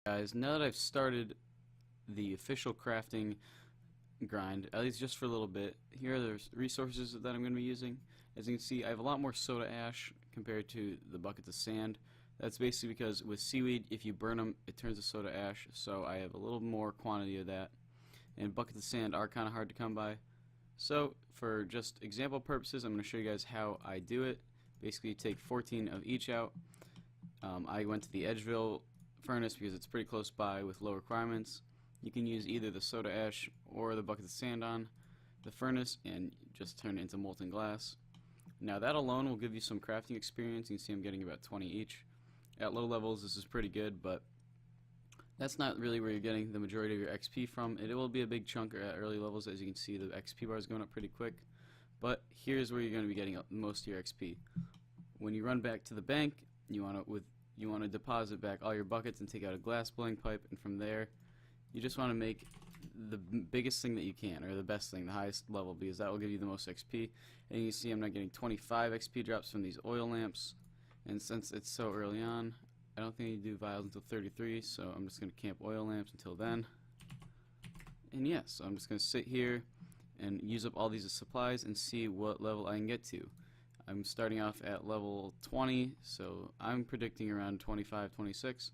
Guys, now that I've started the official crafting grind, at least just for a little bit, here are the resources that I'm going to be using. As you can see, I have a lot more soda ash compared to the buckets of sand. That's basically because with seaweed, if you burn them, it turns to soda ash, so I have a little more quantity of that. And buckets of sand are kind of hard to come by. So, for just example purposes, I'm going to show you guys how I do it. Basically, you take 14 of each out. I went to the Edgeville furnace because it's pretty close by with low requirements. You can use either the soda ash or the bucket of sand on the furnace and just turn it into molten glass. Now that alone will give you some crafting experience. You can see I'm getting about 20 each. At low levels this is pretty good, but that's not really where you're getting the majority of your XP from. It will be a big chunk at early levels. As you can see, the XP bar is going up pretty quick, but here's where you're going to be getting most of your XP. When you run back to the bank, you want to deposit back all your buckets and take out a glass blowing pipe, and from there you just want to make the biggest thing that you can, or the best thing, the highest level, because that will give you the most XP. And you can see I'm not getting 25 XP drops from these oil lamps, and since it's so early on, I don't think you do vials until 33, so I'm just going to camp oil lamps until then. And yeah, so I'm just going to sit here and use up all these supplies and see what level I can get to. I'm starting off at level 20, so I'm predicting around 25, 26.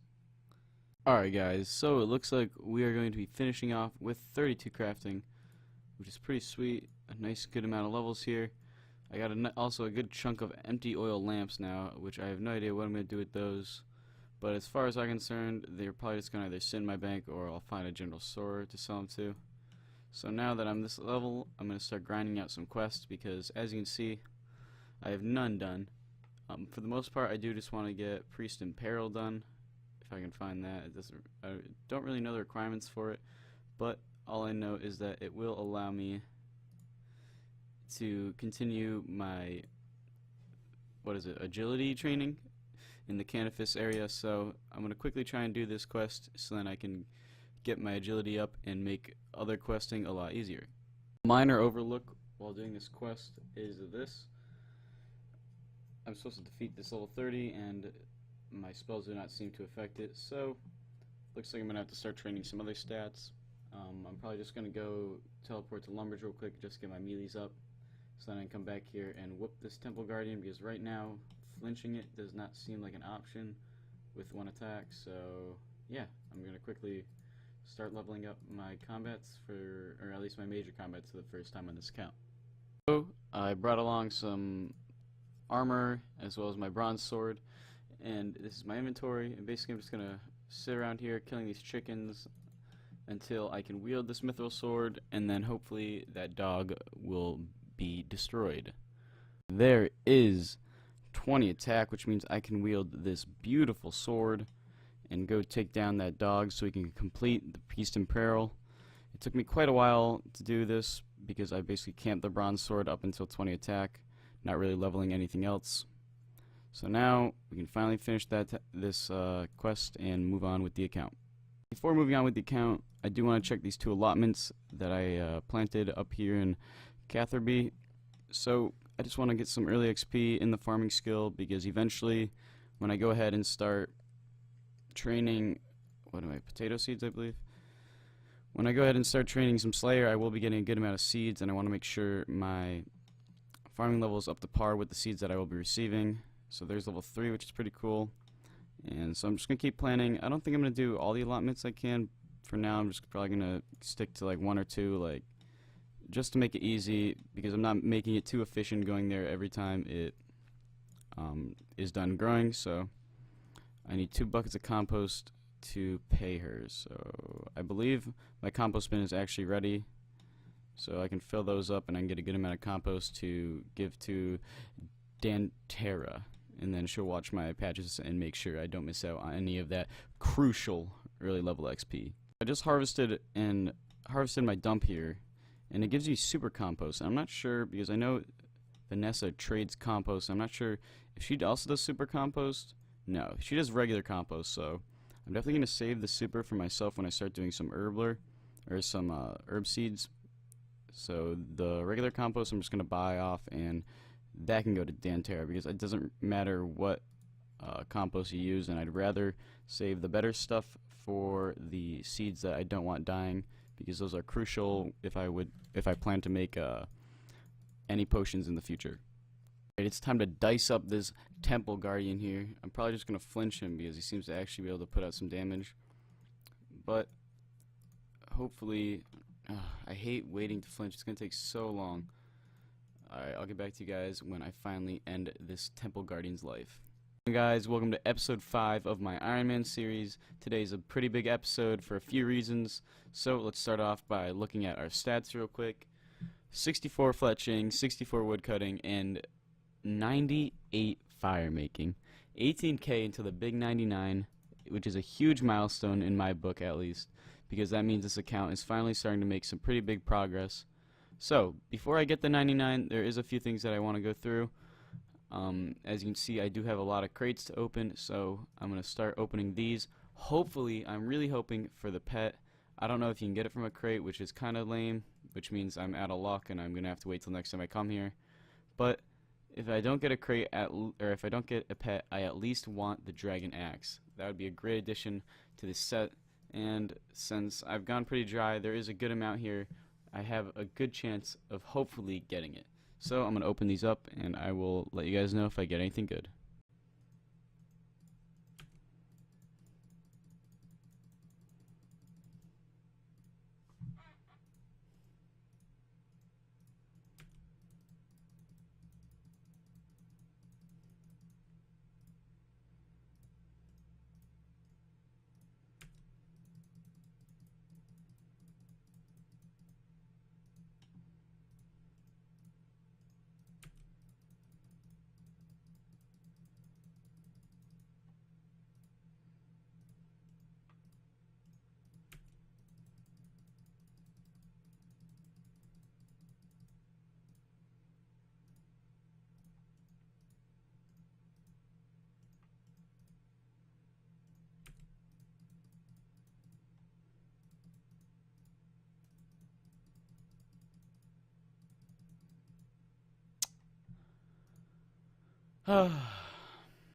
Alright guys, so it looks like we are going to be finishing off with 32 crafting, which is pretty sweet. A nice good amount of levels here. I got also a good chunk of empty oil lamps now, which I have no idea what I'm going to do with those. But as far as I'm concerned, they're probably just going to either sit in my bank or I'll find a general store to sell them to. So now that I'm this level, I'm going to start grinding out some quests because, as you can see, I have none done. For the most part, I do just want to get Priest in Peril done, if I can find that. I don't really know the requirements for it, but all I know is that it will allow me to continue my, agility training in the Canifis area. So I'm going to quickly try and do this quest so then I can get my agility up and make other questing a lot easier. Minor overlook while doing this quest is this. I'm supposed to defeat this level 30 and my spells do not seem to affect it, so looks like I'm going to have to start training some other stats. I'm probably just going to go teleport to Lumbridge real quick, just get my meelees up, so then I can come back here and whoop this Temple Guardian, because right now flinching it does not seem like an option with one attack. So yeah, I'm going to quickly start leveling up my combats, or at least my major combats, for the first time on this account. So I brought along some armor as well as my bronze sword, and this is my inventory, and basically I'm just going to sit around here killing these chickens until I can wield this mithril sword, and then hopefully that dog will be destroyed. There is 20 attack, which means I can wield this beautiful sword and go take down that dog so we can complete the Priest in Peril. It took me quite a while to do this because I basically camped the bronze sword up until 20 attack, not really leveling anything else. So now we can finally finish this quest and move on with the account. Before moving on with the account, I do want to check these two allotments that I planted up here in Catherby. So I just want to get some early XP in the farming skill, because eventually when I go ahead and start training, potato seeds, I believe. When I go ahead and start training some Slayer, I will be getting a good amount of seeds, and I want to make sure my farming level is up to par with the seeds that I will be receiving. So there's level 3, which is pretty cool. And so I'm just going to keep planning. I don't think I'm going to do all the allotments I can. For now, I'm just probably going to stick to like 1 or 2, just to make it easy, because I'm not making it too efficient going there every time it is done growing. So I need 2 buckets of compost to pay her. So I believe my compost bin is actually ready, so I can fill those up and I can get a good amount of compost to give to Dantera, and then she'll watch my patches and make sure I don't miss out on any of that crucial early level XP. I just harvested my dump here, and it gives you super compost. And I'm not sure, because I know Vanessa trades compost. I'm not sure if she also does super compost. No, she does regular compost, so I'm definitely going to save the super for myself when I start doing some herbler, or some herb seeds. So the regular compost I'm just going to buy off, and that can go to Dantera, because it doesn't matter what compost you use, and I'd rather save the better stuff for the seeds that I don't want dying, because those are crucial if I plan to make any potions in the future. Right, it's time to dice up this Temple Guardian here. I'm probably just gonna flinch him because he seems to actually be able to put out some damage, but hopefully, I hate waiting to flinch. It's gonna take so long. Alright, I'll get back to you guys when I finally end this Temple Guardian's life. Hey guys, welcome to episode 5 of my Iron Man series. Today's a pretty big episode for a few reasons. So let's start off by looking at our stats real quick. 64 fletching, 64 woodcutting, and 98 fire making. 18k into the big 99, which is a huge milestone in my book at least, because that means this account is finally starting to make some pretty big progress. So, before I get the 99, there is a few things that I want to go through. As you can see, I do have a lot of crates to open, so I'm going to start opening these. Hopefully, I'm really hoping for the pet. I don't know if you can get it from a crate, which is kind of lame, which means I'm out of luck and I'm going to have to wait till next time I come here. But if I don't get a crate, or if I don't get a pet, I at least want the Dragon Axe. That would be a great addition to this set, and since I've gone pretty dry, there is a good amount here. I have a good chance of hopefully getting it. So I'm going to open these up and I will let you guys know if I get anything good.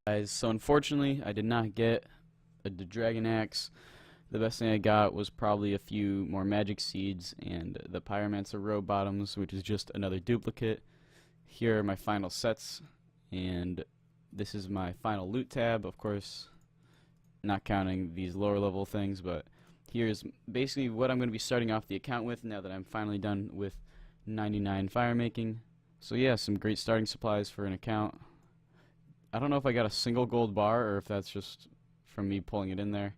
Guys, so unfortunately I did not get the Dragon Axe. The best thing I got was probably a few more magic seeds and the Pyromancer robe bottoms, which is just another duplicate. Here are my final sets, and this is my final loot tab, of course not counting these lower level things, but here's basically what I'm going to be starting off the account with now that I'm finally done with 99 fire making. So yeah, some great starting supplies for an account. I don't know if I got a single gold bar or if that's just from me pulling it in there.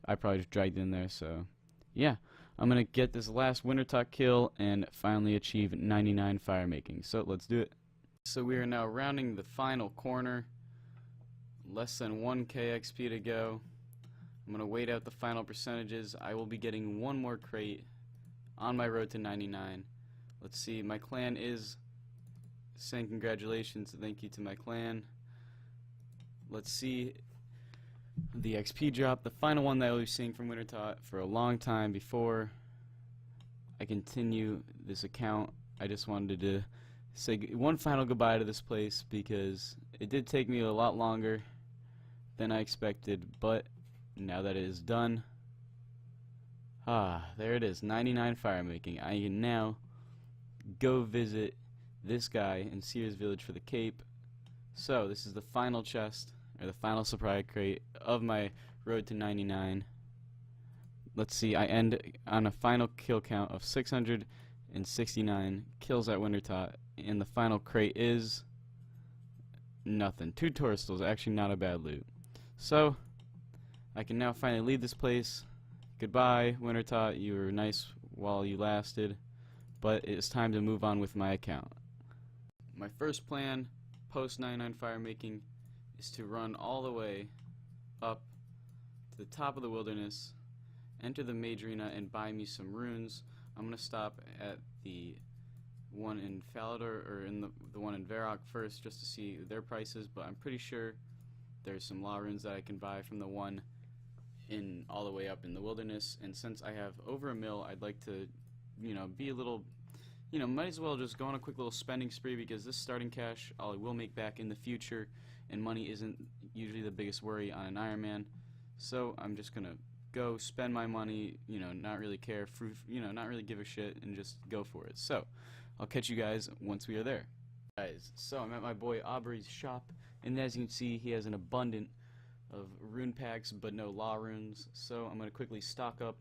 I probably just dragged it in there, so yeah. I'm going to get this last Wintertalk kill and finally achieve 99 fire making. So let's do it. So we are now rounding the final corner. Less than 1k XP to go. I'm going to wait out the final percentages. I will be getting one more crate on my road to 99. Let's see, my clan is saying congratulations. Thank you to my clan. Let's see the XP drop, the final one that I will be seeing from Wintertalk for a long time before I continue this account. I just wanted to say one final goodbye to this place because it did take me a lot longer than I expected, but now that it is done, there it is, 99 fire making. I can now go visit this guy in Sears Village for the cape. So this is the final chest, or the final supply crate of my road to 99. Let's see, I end on a final kill count of 669 kills at Wintertalk, and the final crate is nothing. 2 Torstals, actually not a bad loot. So I can now finally leave this place. Goodbye, Wintertalk. You were nice while you lasted, but it's time to move on with my account. My first plan post 99 fire making is to run all the way up to the top of the wilderness, enter the mage arena, and buy me some runes. I'm going to stop at the one in Falador, or in the one in Varrock first, just to see their prices, but I'm pretty sure there's some law runes that I can buy from the one in all the way up in the wilderness. And since I have over 1 mil, I'd like to, be a little, might as well just go on a quick little spending spree, because this starting cash I will make back in the future, and money isn't usually the biggest worry on an Iron Man. So I'm just gonna go spend my money, not really care, not really give a shit, and just go for it. So I'll catch you guys once we are there. Guys, so I'm at my boy Aubrey's shop, and as you can see, he has an abundant of rune packs, but no law runes. So I'm gonna quickly stock up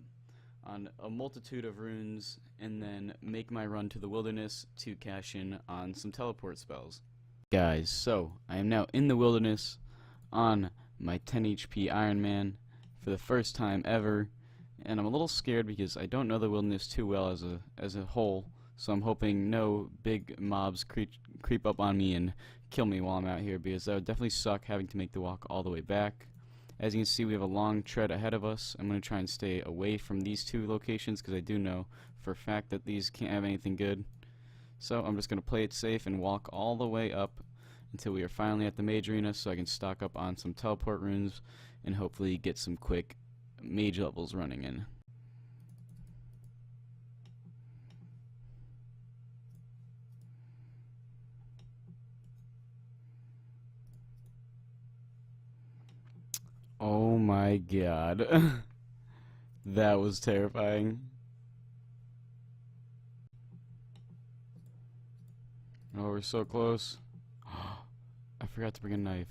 on a multitude of runes, and then make my run to the wilderness to cash in on some teleport spells. Guys, so I am now in the wilderness on my 10 HP Iron Man for the first time ever, and I'm a little scared because I don't know the wilderness too well as a whole, so I'm hoping no big mobs creep up on me and kill me while I'm out here, because that would definitely suck having to make the walk all the way back. As you can see, we have a long tread ahead of us. I'm going to try and stay away from these two locations because I do know for a fact that these can't have anything good. So I'm just going to play it safe and walk all the way up until we are finally at the mage arena, so I can stock up on some teleport runes and hopefully get some quick mage levels running in. Oh my god. That was terrifying. Oh, we're so close. I forgot to bring a knife.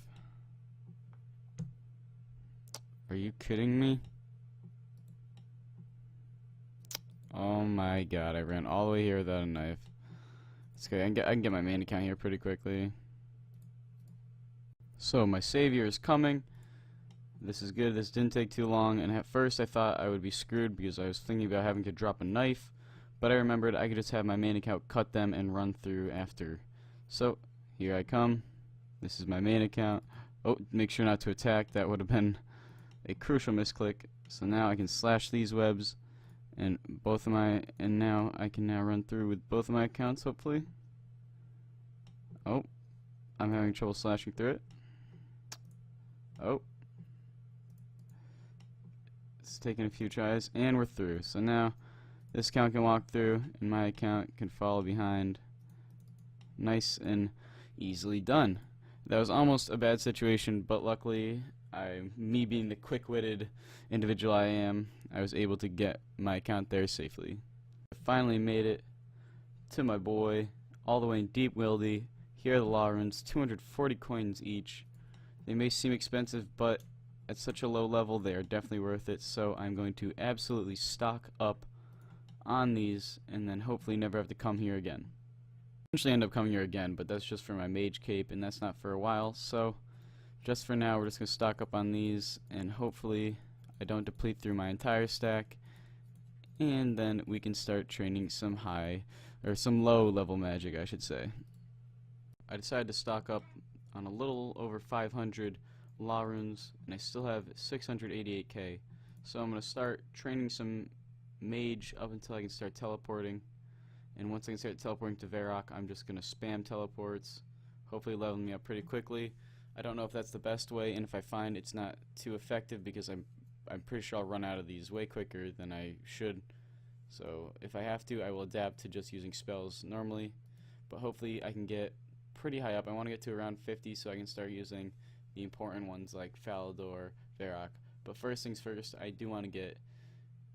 Are you kidding me? Oh my god, I ran all the way here without a knife. It's okay, I can get my main account here pretty quickly. So, my savior is coming. This is good, this didn't take too long, and at first I thought I would be screwed because I was thinking about having to drop a knife, but I remembered I could just have my main account cut them and run through after. So, here I come. This is my main account. Oh, make sure not to attack, that would have been a crucial misclick. So now I can slash these webs, and now I can run through with both of my accounts, hopefully. Oh, I'm having trouble slashing through it. Oh. It's taking a few tries, and we're through. So now this account can walk through, and my account can follow behind. Nice and easily done. That was almost a bad situation, but luckily, me being the quick-witted individual I am, I was able to get my account there safely. I finally made it to my boy, all the way in Deep Wildy. Here are the law runes, 240 coins each. They may seem expensive, but at such a low level, they are definitely worth it, so I'm going to absolutely stock up on these, and then hopefully never have to come here again. Eventually end up coming here again, but that's just for my mage cape, and that's not for a while, so just for now, we're just going to stock up on these, and hopefully I don't deplete through my entire stack, and then we can start training some low level magic, I should say. I decided to stock up on a little over 500 law runes, and I still have 688k, so I'm going to start training some mage up until I can start teleporting, and once I can start teleporting to Varrock, I'm just going to spam teleports, hopefully leveling me up pretty quickly. I don't know if that's the best way, and if I find it's not too effective, because I'm pretty sure I'll run out of these way quicker than I should, so if I have to, I will adapt to just using spells normally, but hopefully I can get pretty high up. I want to get to around 50 so I can start using the important ones like Falador, Varrock. But first things first, I do want to get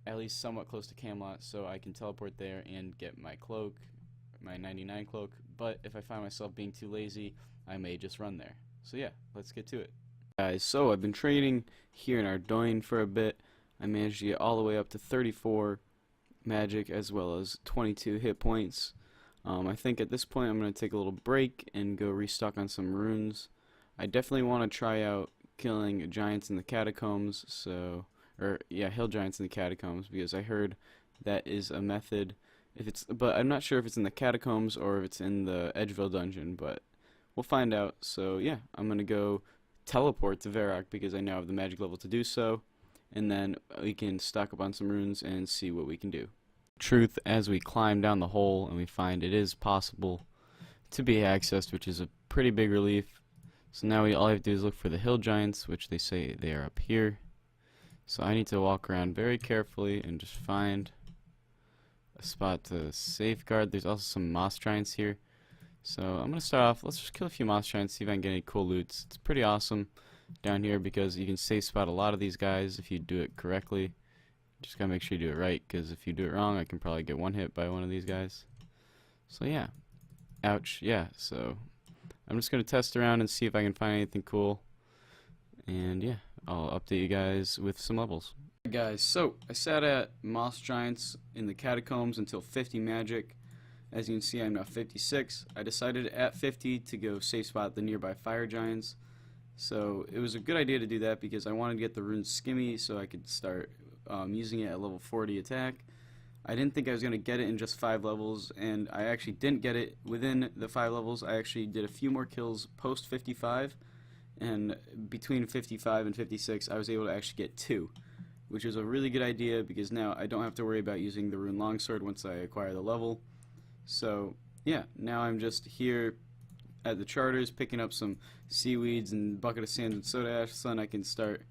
at least somewhat close to Camelot so I can teleport there and get my cloak, my 99 cloak. But if I find myself being too lazy, I may just run there. So yeah, let's get to it. Guys, so I've been training here in Ardoin for a bit. I managed to get all the way up to 34 magic as well as 22 hit points. I think at this point I'm going to take a little break and go restock on some runes. I definitely want to try out killing giants in the catacombs, hill giants in the catacombs, because I heard that is a method. But I'm not sure if it's in the catacombs or if it's in the Edgeville dungeon, but we'll find out. So yeah, I'm gonna go teleport to Varrock because I now have the magic level to do so, and then we can stock up on some runes and see what we can do. Truth, as we climb down the hole and we find it is possible to be accessed, which is a pretty big relief. So now all I have to do is look for the hill giants, which they say they are up here. So I need to walk around very carefully and just find a spot to safeguard. There's also some moss giants here. So I'm going to start off, let's just kill a few moss giants, see if I can get any cool loots. It's pretty awesome down here because you can safe spot a lot of these guys if you do it correctly. Just gotta make sure you do it right, because if you do it wrong, I can probably get one hit by one of these guys. So yeah, ouch. Yeah, so I'm just gonna test around and see if I can find anything cool, and yeah, I'll update you guys with some levels. Guys, so I sat at Moss Giants in the Catacombs until 50 magic. As you can see, I'm now 56. I decided at 50 to go safe spot the nearby Fire Giants. So it was a good idea to do that because I wanted to get the rune Skimmy so I could start using it at level 40 attack. I didn't think I was going to get it in just 5 levels, and I actually didn't get it within the 5 levels. I actually did a few more kills post 55, and between 55 and 56 I was able to actually get 2, which is a really good idea because now I don't have to worry about using the rune longsword once I acquire the level. So yeah, now I'm just here at the charters picking up some seaweeds and bucket of sand and soda ash so then I can start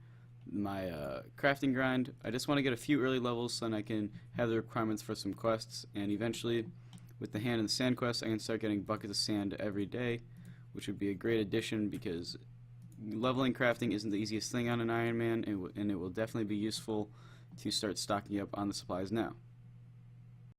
my crafting grind. I just want to get a few early levels so then I can have the requirements for some quests, and eventually with the hand and the sand quest I can start getting buckets of sand every day, which would be a great addition because leveling crafting isn't the easiest thing on an Iron Man, and it will definitely be useful to start stocking up on the supplies now.